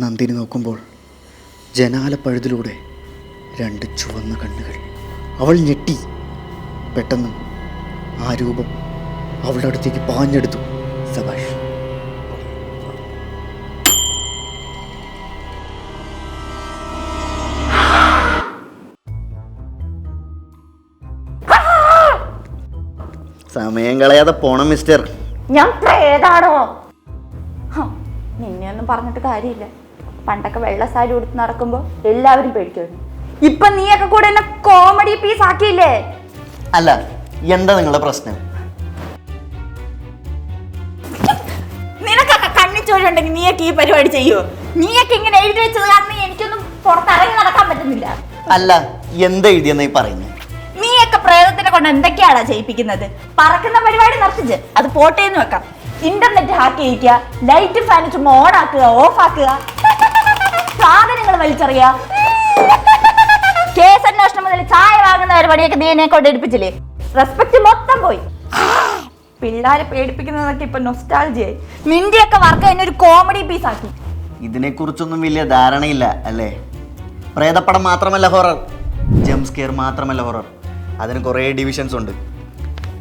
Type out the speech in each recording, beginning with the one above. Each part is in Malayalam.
നന്ദിനി നോക്കുമ്പോൾ ജനാലപ്പഴുതിലൂടെ 2 ചുവന്ന കണ്ണുകൾ. അവൾ ഞെട്ടി. പെട്ടെന്ന് ആ രൂപം അവളുടെ അടുത്തേക്ക് പാഞ്ഞെടുത്തു. സബാഷ്. സമയം കളയാതെ പോണം മിസ്റ്റർ. ഞാൻ ഏതാണോ? നിന്നെ ഒന്നും പറഞ്ഞിട്ട് കാര്യമില്ല. പണ്ടൊക്കെ വെള്ള സാരി ഉടുത്ത് നടക്കുമ്പോ എല്ലാവരും പേടിക്കുമായിരുന്നു. ഇപ്പൊ നീയൊക്കെ കൂടെ എന്നെ കോമഡി പീസ് ആക്കിയില്ലേ? അല്ല, എന്താ നിങ്ങളുടെ പ്രശ്നം? നിനക്കൊക്കെ കണ്ണിച്ചോഴുണ്ടെങ്കിൽ നീയൊക്കെ ഈ പരിപാടി ചെയ്യോ? നീയൊക്കെ ഇങ്ങനെ എഴുതി വെച്ചത് കാരണം എനിക്കൊന്നും പുറത്തിറങ്ങി നടക്കാൻ പറ്റുന്നില്ല. അല്ല, എന്താ എഴുതിയെന്ന് ഈ പറയുന്നത്? നീയൊക്കെ പ്രേതത്തിനെ കൊണ്ട് എന്തൊക്കെയാണോ ചെയ്യിപ്പിക്കുന്നത്? പറക്കുന്ന പരിപാടി നിർത്തിച്ച് അത് പോട്ടേന്ന് വെക്കാം. ഇന്റർനെറ്റ് ഹാക്ക് ചെയ്യിക്കുക, ലൈറ്റ് ഫാൻ ചുമ്മാ ഓൺ ആക്കുക, ഓഫ് ആക്കുക, സാധനങ്ങൾ വലിച്ചെറിയുക, കേസ് അന്വേഷണം മുതൽ ചായ വാങ്ങുന്ന പരിപാടിയൊക്കെ നീ എന്നെ കൊണ്ട് എടുപ്പിച്ചില്ലേ? റെസ്പെക്ട് മൊത്തം പോയി. പിള്ളേരെ പേടിപ്പിക്കുന്നതൊക്കെ ഇപ്പൊ നൊസ്റ്റാൾജിയായി. നിന്റെയൊക്കെ വർക്ക് എന്നെ ഒരു കോമഡി പീസ് ആക്കി. ഇതിനെ കുറിച്ചൊന്നും വലിയ ധാരണയില്ല അല്ലേ? പ്രേതപ്പടം മാത്രമല്ല ഹൊറർ, ജംപ് സ്കെയർ മാത്രമല്ല ഹൊറർ. അതിന് കുറേ ഡിവിഷൻസ് ഉണ്ട്.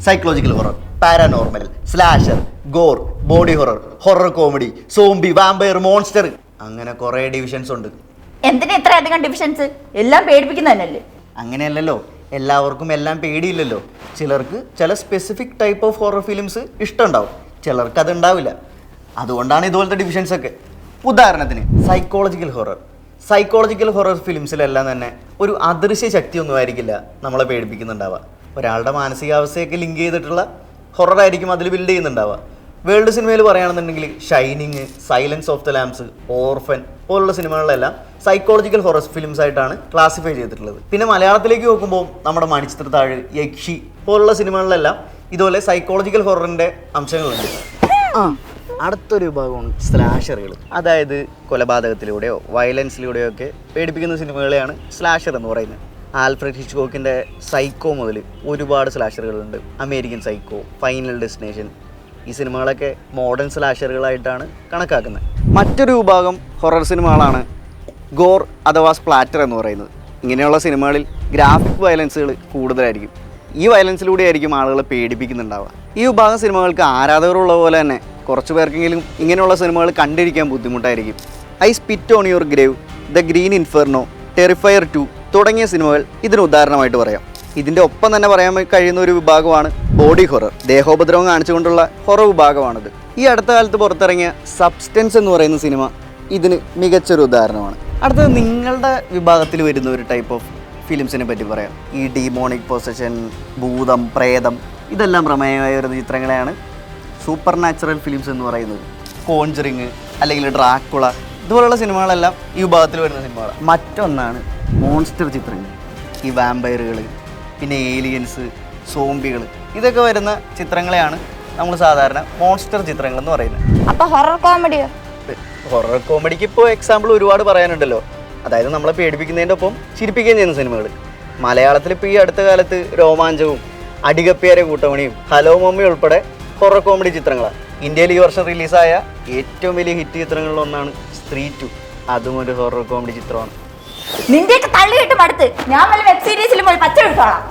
Psychological horror, paranormal, slasher, Gorr, body horror, horror comedy, zombie, vampire, monster, അങ്ങനെ കുറേ ഡിവിഷൻസ് ഉണ്ട്. എന്തിനാ ഇത്രയധികം ഡിവിഷൻസ്? എല്ലാം പേടിപ്പിക്കുന്ന തന്നെയല്ലേ? അങ്ങനെയല്ലല്ലോ, എല്ലാവർക്കും എല്ലാം പേടിയില്ലല്ലോ. ചിലർക്ക് ചില specific type of horror films ഇഷ്ടമുണ്ടാവും, ചിലർക്ക് അത് ഉണ്ടാവില്ല. അതുകൊണ്ടാണ് ഇതുപോലത്തെ ഡിവിഷൻസ് ഒക്കെ. ഉദാഹരണത്തിന് സൈക്കോളജിക്കൽ ഹൊറർ ഫിലിംസിലെല്ലാം തന്നെ ഒരു അദൃശ്യ ശക്തിയൊന്നും ആയിരിക്കില്ല നമ്മളെ പേടിപ്പിക്കുന്നുണ്ടാവുക. ഒരാളുടെ മാനസികാവസ്ഥയൊക്കെ ലിങ്ക് ചെയ്തിട്ടുള്ള ഹൊറർ ആയിരിക്കും അതിൽ ബിൽഡ് ചെയ്യുന്നുണ്ടാവുക. വേൾഡ് സിനിമയിൽ പറയുകയാണെന്നുണ്ടെങ്കിൽ shining, silence of the lamps, orphan പോലുള്ള സിനിമകളിലെല്ലാം സൈക്കോളജിക്കൽ ഹൊറർ ഫിലിംസ് ആയിട്ടാണ് ക്ലാസിഫൈ ചെയ്തിട്ടുള്ളത്. പിന്നെ മലയാളത്തിലേക്ക് നോക്കുമ്പോൾ നമ്മുടെ മണിച്ചിത്രത്താഴ്, യക്ഷി പോലുള്ള സിനിമകളിലെല്ലാം ഇതുപോലെ സൈക്കോളജിക്കൽ ഹൊററിൻ്റെ അംശങ്ങളുണ്ട്. അടുത്തൊരു വിഭാഗമാണ് സ്ലാഷറുകൾ. അതായത് കൊലപാതകത്തിലൂടെയോ വയലൻസിലൂടെയോ ഒക്കെ പേടിപ്പിക്കുന്ന സിനിമകളെയാണ് സ്ലാഷർ എന്ന് പറയുന്നത്. ആൽഫ്രഡ് ഹിച്ച്കോക്കിൻ്റെ സൈക്കോ മുതൽ ഒരുപാട് സ്ലാഷറുകളുണ്ട്. അമേരിക്കൻ സൈക്കോ, ഫൈനൽ ഡെസ്റ്റിനേഷൻ, ഈ സിനിമകളൊക്കെ മോഡേൺ സ്ലാഷറുകളായിട്ടാണ് കണക്കാക്കുന്നത്. മറ്റൊരു വിഭാഗം ഹൊറർ സിനിമകളാണ് ഗോർ അഥവാ സ്പ്ലാറ്റർ എന്ന് പറയുന്നത്. ഇങ്ങനെയുള്ള സിനിമകളിൽ ഗ്രാഫിക് വയലൻസുകൾ കൂടുതലായിരിക്കും. ഈ വയലൻസിലൂടെ ആയിരിക്കും ആളുകളെ പേടിപ്പിക്കുന്നുണ്ടാവുക. ഈ വിഭാഗം സിനിമകൾക്ക് ആരാധകരുള്ള പോലെ തന്നെ കുറച്ച് പേർക്കെങ്കിലും ഇങ്ങനെയുള്ള സിനിമകൾ കണ്ടിരിക്കാൻ ബുദ്ധിമുട്ടായിരിക്കും. I Spit on Your Grave, The Green Inferno, Terrifier 2 തുടങ്ങിയ സിനിമകൾ ഇതിന് ഉദാഹരണമായിട്ട് പറയാം. ഇതിൻ്റെ ഒപ്പം തന്നെ പറയാൻ കഴിയുന്ന ഒരു വിഭാഗമാണ് ബോഡി ഹൊറർ. ദേഹോപദ്രവം കാണിച്ചുകൊണ്ടുള്ള ഹൊറർ വിഭാഗമാണിത്. ഈ അടുത്ത കാലത്ത് പുറത്തിറങ്ങിയ സബ്സ്റ്റൻസ് എന്ന് പറയുന്ന സിനിമ ഇതിന് മികച്ചൊരു ഉദാഹരണമാണ്. അടുത്തത് നിങ്ങളുടെ വിഭാഗത്തിൽ വരുന്ന ഒരു ടൈപ്പ് ഓഫ് ഫിലിംസിനെ പറ്റി പറയാം. ഈ ഡീമോണിക് പൊസഷൻ, ഭൂതം, പ്രേതം ഇതെല്ലാം പ്രമേയമായ വരുന്ന ചിത്രങ്ങളെയാണ് സൂപ്പർ നാച്ചുറൽ ഫിലിംസ് എന്ന് പറയുന്നത്. കോൺജറിങ് അല്ലെങ്കിൽ ഡ്രാക്കുള ഇതുപോലുള്ള സിനിമകളെല്ലാം ഈ വിഭാഗത്തിൽ വരുന്ന സിനിമകളാണ്. മറ്റൊന്നാണ് മോൺസ്റ്റർ ചിത്രങ്ങൾ. ഈ വാമ്പയറുകൾ, പിന്നെ ഏലിയൻസ്, സോംബികൾ ഇതൊക്കെ വരുന്ന ചിത്രങ്ങളെയാണ് നമ്മൾ സാധാരണ മോൺസ്റ്റർ ചിത്രങ്ങൾ എന്ന് പറയുന്നത്. അപ്പോൾ ഹൊറർ കോമഡിയോ? ഹൊറർ കോമഡിക്ക് ഇപ്പോൾ എക്സാമ്പിൾ ഒരുപാട് പറയാനുണ്ടല്ലോ. അതായത് നമ്മളെ പേടിപ്പിക്കുന്നതിൻ്റെ ഒപ്പം ചിരിപ്പിക്കുകയും ചെയ്യുന്ന സിനിമകൾ. മലയാളത്തിൽ ഇപ്പോൾ ഈ അടുത്ത കാലത്ത് രോമാഞ്ചവും, അടികപ്പിയാരെ കൂട്ടമണിയും, ഹലോ മമ്മി ഉൾപ്പെടെ ഹൊറർ കോമഡി ചിത്രങ്ങളാണ്. ഇന്ത്യയിൽ ഈ വർഷം റിലീസായ ഏറ്റവും വലിയ ഹിറ്റ് ചിത്രങ്ങളിലൊന്നാണ് സ്ത്രീ 2. അതും ഒരു ഹൊറർ കോമഡി ചിത്രമാണ്. നിന്റെയൊക്കെ തള്ളിയിട്ട് മടുത്ത് ഞാൻ വല്ല വെബ് സീരീസിലും പോയി പച്ച എടുത്തോളാം.